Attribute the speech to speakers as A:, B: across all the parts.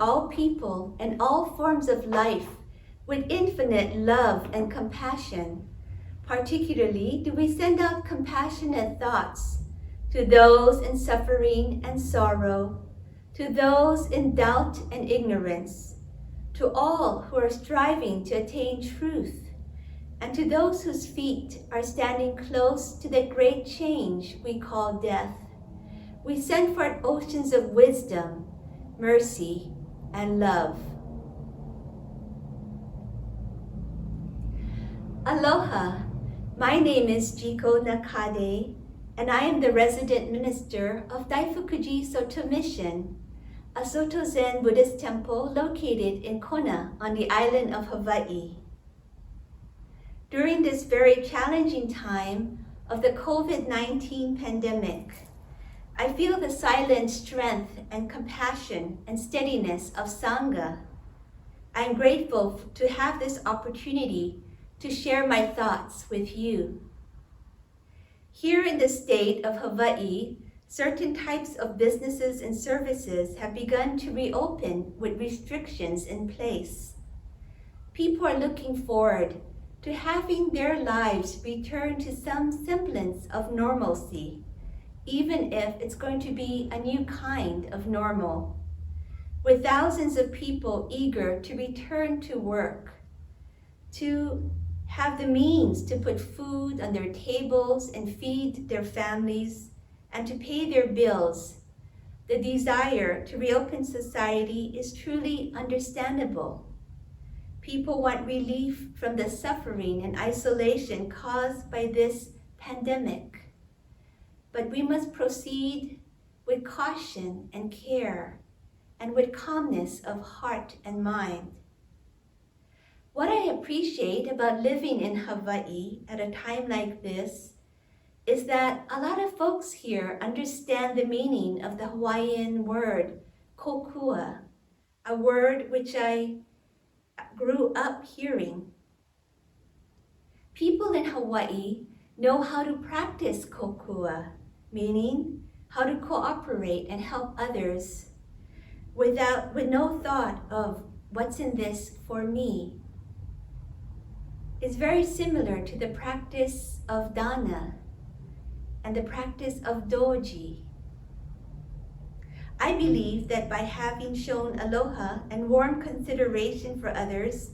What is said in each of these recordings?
A: all people and all forms of life with infinite love and compassion. Particularly, do we send out compassionate thoughts to those in suffering and sorrow, to those in doubt and ignorance, to all who are striving to attain truth, and to those whose feet are standing close to the great change we call death. We send forth oceans of wisdom, mercy, and love. Aloha, my name is Jiko Nakade, and I am the resident minister of Daifukuji Soto Mission, a Soto Zen Buddhist temple located in Kona on the island of Hawaii. During this very challenging time of the COVID-19 pandemic, I feel the silent strength and compassion and steadiness of Sangha. I am grateful to have this opportunity to share my thoughts with you. Here in the state of Hawaii, certain types of businesses and services have begun to reopen with restrictions in place. People are looking forward to having their lives return to some semblance of normalcy, even if it's going to be a new kind of normal, with thousands of people eager to return to work, to have the means to put food on their tables and feed their families, and to pay their bills. The desire to reopen society is truly understandable. People want relief from the suffering and isolation caused by this pandemic. But we must proceed with caution and care, and with calmness of heart and mind. What I appreciate about living in Hawaii at a time like this is that a lot of folks here understand the meaning of the Hawaiian word kokua, a word which I grew up hearing. People in Hawaii know how to practice kokua, meaning how to cooperate and help others with no thought of what's in this for me. It's very similar to the practice of dana and the practice of doji. I believe that by having shown aloha and warm consideration for others,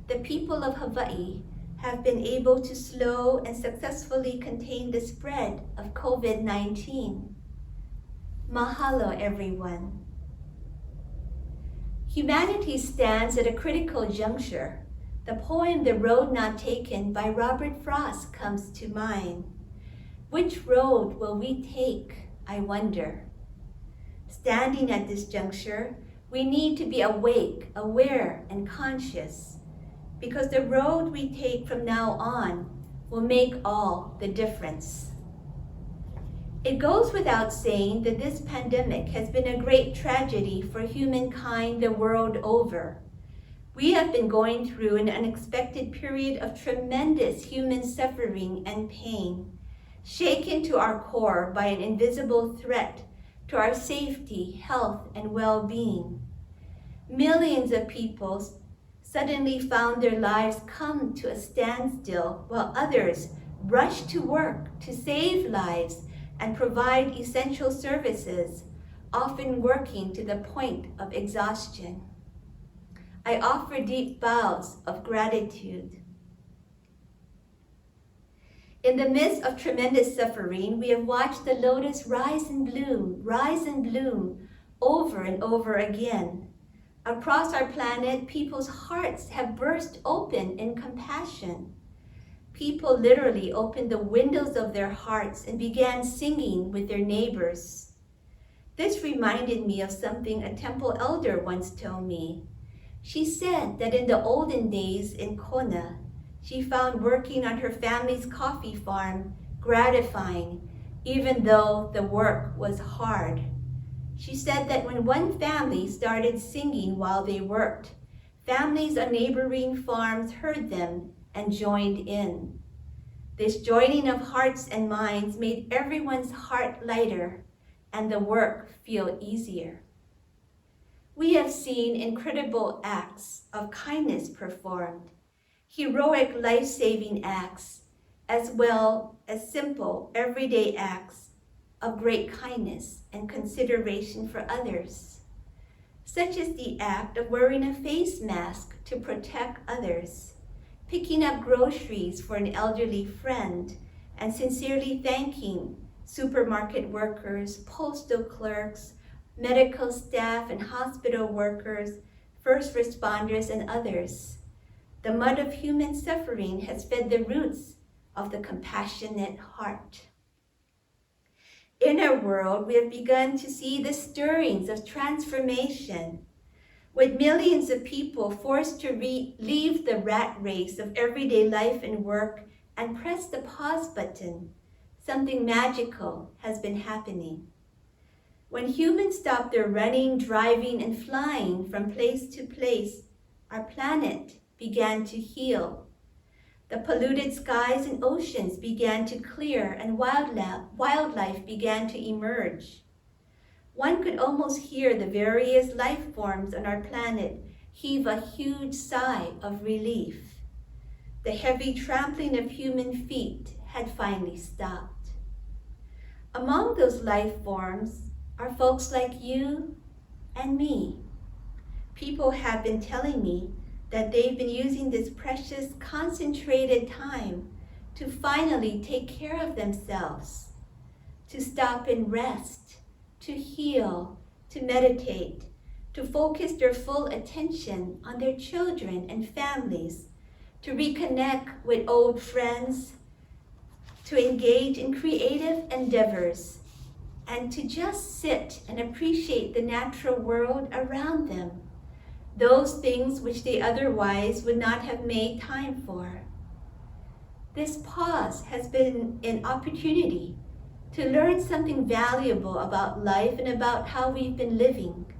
A: the people of Hawaii have been able to slow and successfully contain the spread of COVID-19. Mahalo, everyone. Humanity stands at a critical juncture. The poem The Road Not Taken by Robert Frost comes to mind. Which road will we take, I wonder? Standing at this juncture, we need to be awake, aware, and conscious, because the road we take from now on will make all the difference. It goes without saying that this pandemic has been a great tragedy for humankind the world over. We have been going through an unexpected period of tremendous human suffering and pain, shaken to our core by an invisible threat to our safety, health, and well-being. Millions of people suddenly found their lives come to a standstill, while others rushed to work to save lives and provide essential services, often working to the point of exhaustion. I offer deep bows of gratitude. In the midst of tremendous suffering, we have watched the lotus rise and bloom over and over again. Across our planet, people's hearts have burst open in compassion. People literally opened the windows of their hearts and began singing with their neighbors. This reminded me of something a temple elder once told me. She said that in the olden days in Kona, she found working on her family's coffee farm gratifying, even though the work was hard. She said that when one family started singing while they worked, families on neighboring farms heard them and joined in. This joining of hearts and minds made everyone's heart lighter and the work feel easier. We have seen incredible acts of kindness performed, heroic life-saving acts, as well as simple, everyday acts of great kindness and consideration for others, such as the act of wearing a face mask to protect others, picking up groceries for an elderly friend, and sincerely thanking supermarket workers, postal clerks, medical staff and hospital workers, first responders, and others. The mud of human suffering has fed the roots of the compassionate heart. In our world, we have begun to see the stirrings of transformation, with millions of people forced to leave the rat race of everyday life and work and press the pause button. Something magical has been happening. When humans stopped their running, driving, and flying from place to place, our planet began to heal. The polluted skies and oceans began to clear, and wildlife began to emerge. One could almost hear the various life forms on our planet heave a huge sigh of relief. The heavy trampling of human feet had finally stopped. Among those life forms are folks like you and me. People have been telling me that they've been using this precious, concentrated time to finally take care of themselves, to stop and rest, to heal, to meditate, to focus their full attention on their children and families, to reconnect with old friends, to engage in creative endeavors, and to just sit and appreciate the natural world around them, those things which they otherwise would not have made time for. This pause has been an opportunity to learn something valuable about life and about how we've been living.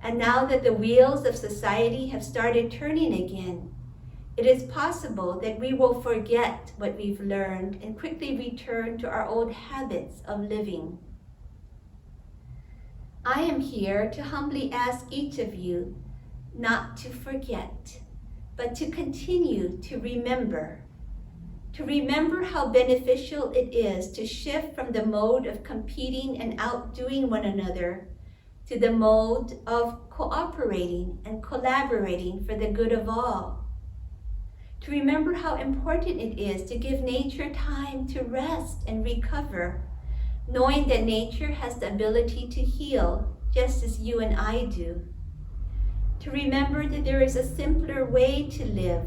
A: And now that the wheels of society have started turning again, it is possible that we will forget what we've learned and quickly return to our old habits of living. I am here to humbly ask each of you not to forget, but to continue to remember how beneficial it is to shift from the mode of competing and outdoing one another to the mode of cooperating and collaborating for the good of all. To remember how important it is to give nature time to rest and recover, knowing that nature has the ability to heal just as you and I do. To remember that there is a simpler way to live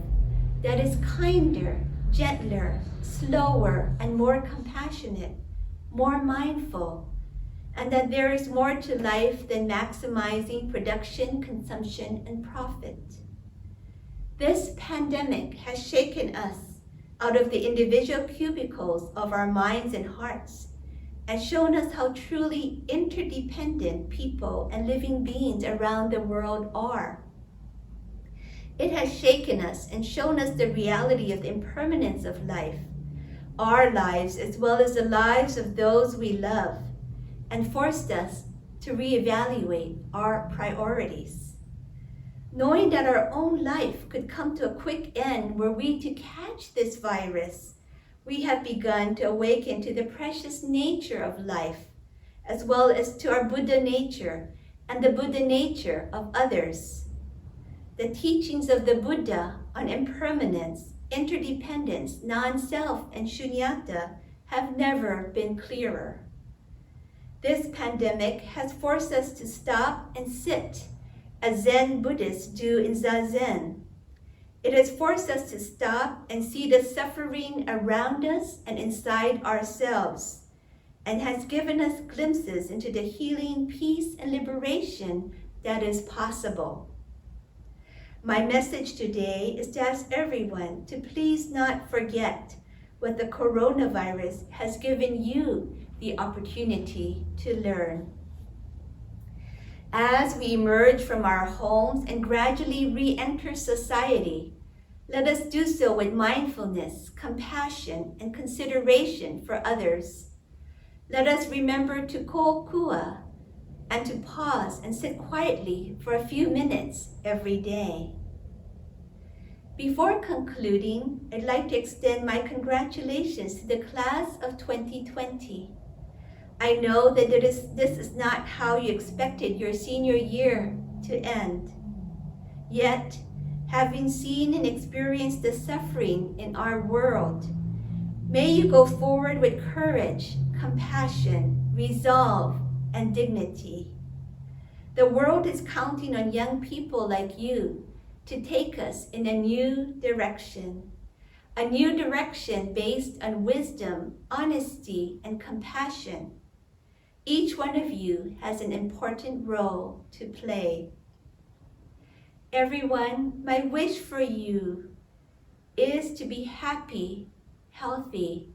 A: that is kinder, gentler, slower, and more compassionate, more mindful, and that there is more to life than maximizing production, consumption, and profit. This pandemic has shaken us out of the individual cubicles of our minds and hearts and shown us how truly interdependent people and living beings around the world are. It has shaken us and shown us the reality of the impermanence of life, our lives as well as the lives of those we love, and forced us to reevaluate our priorities. Knowing that our own life could come to a quick end were we to catch this virus, we have begun to awaken to the precious nature of life, as well as to our Buddha nature and the Buddha nature of others. The teachings of the Buddha on impermanence, interdependence, non-self, and shunyata have never been clearer. This pandemic has forced us to stop and sit as Zen Buddhists do in Zazen. It has forced us to stop and see the suffering around us and inside ourselves, and has given us glimpses into the healing, peace, and liberation that is possible. My message today is to ask everyone to please not forget what the coronavirus has given you the opportunity to learn. As we emerge from our homes and gradually re-enter society, let us do so with mindfulness, compassion, and consideration for others. Let us remember to ko'okua and to pause and sit quietly for a few minutes every day. Before concluding, I'd like to extend my congratulations to the class of 2020. I know that this is not how you expected your senior year to end. Yet, having seen and experienced the suffering in our world, may you go forward with courage, compassion, resolve, and dignity. The world is counting on young people like you to take us in a new direction based on wisdom, honesty, and compassion. Each one of you has an important role to play. Everyone, my wish for you is to be happy, healthy,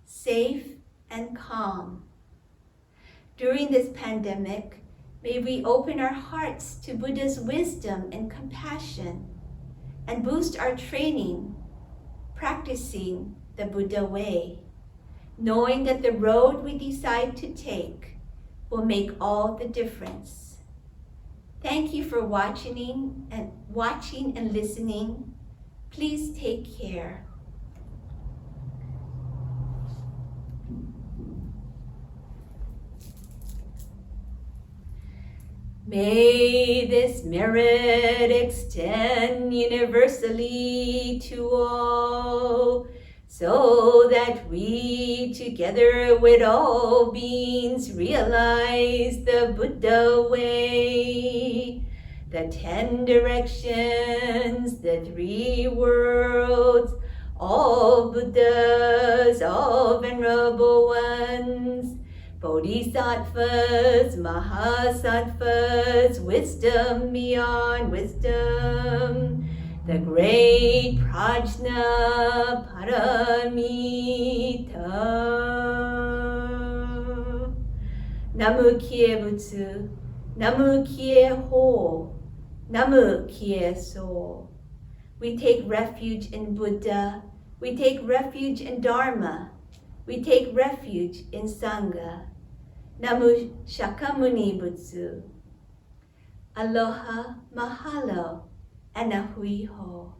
A: safe, and calm. During this pandemic, may we open our hearts to Buddha's wisdom and compassion and boost our training, practicing the Buddha way, knowing that the road we decide to take will make all the difference. Thank you for watching and listening. Please take care. May this merit extend universally to all, so that we together with all beings realize the Buddha way, the 10 directions, the 3 worlds, all Buddhas, all venerable ones, Bodhisattvas, Mahasattvas, wisdom beyond wisdom, the great Prajna Paramita. Namu Kie Butsu, Namu Kie Ho, Namu Kie So. We take refuge in Buddha, we take refuge in Dharma, we take refuge in Sangha. Namu Shakyamuni Butsu. Aloha, mahalo, and a hui ho.